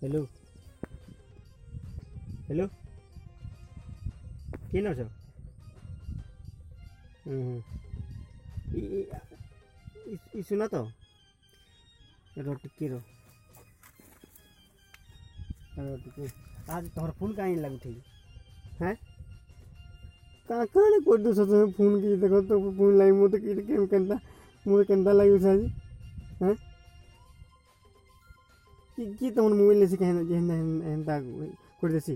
Hello hello କିଏ ଅଛ? ଶୁଣ ତ ଟିକେ ଟିକେ आज तोहर फोन कहीं लगुथे हैं कहाँ कर दो तुम फोन की देखो तो फोन लाई मुझे केंता मुझे केंता लगे साजी हैं कि तुम मोबाइल से कहना जेहना एंता कर देसी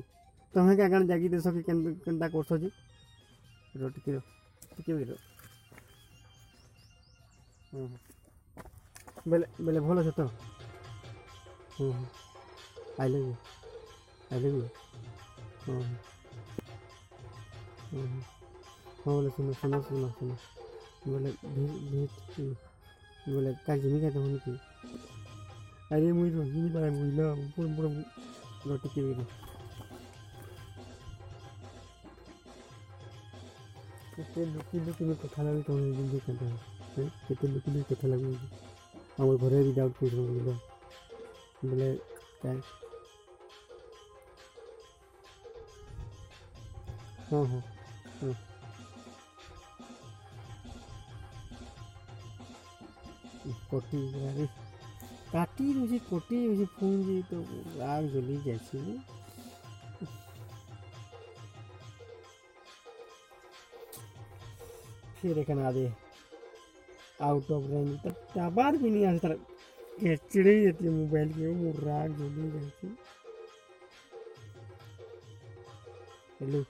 तुम्हें क्या गाना जागी देसो कि केंता करसो जी रो टिके बेले बेले भल अछ तो आई लव यू हाँ बोले सुनो सुनो सुनो सुनो बोले बोले का जिमी का तुम की अरे मुई रोही नहीं पाए मुई ना पूरा पूरा रोटी के भी कितने लुकी में कथा लगे तुम जिंदगी करते हैं कितने लुकी कथा लगे हमारे घरे भी डाउट पूछ रहे बोले क्या हाँ हाँ हाँ कोटी अरे काटी मुझे कोटी मुझे फोन जी तो आग जली जैसी फिर एक ना दे आउट ऑफ रेंज तक आवाज भी नहीं आता चिड़ी जाती है मोबाइल की वो राग जली जैसी हेलो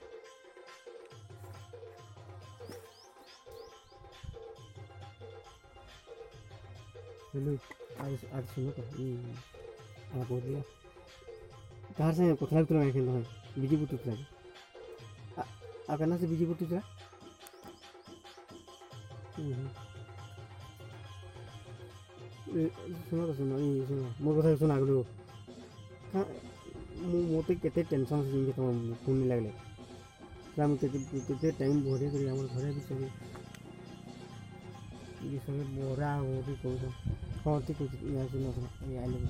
हेलो आज आज सुनो तो आप बोल दिया कहाँ से कोथला भी तो लगा खेल रहा है बिजी बुतुत लगे आप कहना से बिजी बुतुत लगा सुनो तो सुनो ये सुनो मोर कथा सुना आगलो मोते केते टेंशन से जिंगे तुम फोन नहीं लगले राम केते टाइम भरे करी हमर घरे भी सब ये सब बोरा हो भी कहू हाँ ठीक है यहाँ सुनो सुनो ये आई लव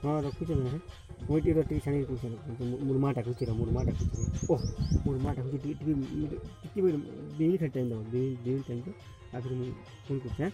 हाँ रखुच ना मुझे टी छाणी मुरमा डाकुची ओह मुरमा डाकुची टी टाइम दो टाइम तो आखिर मुझे फोन कर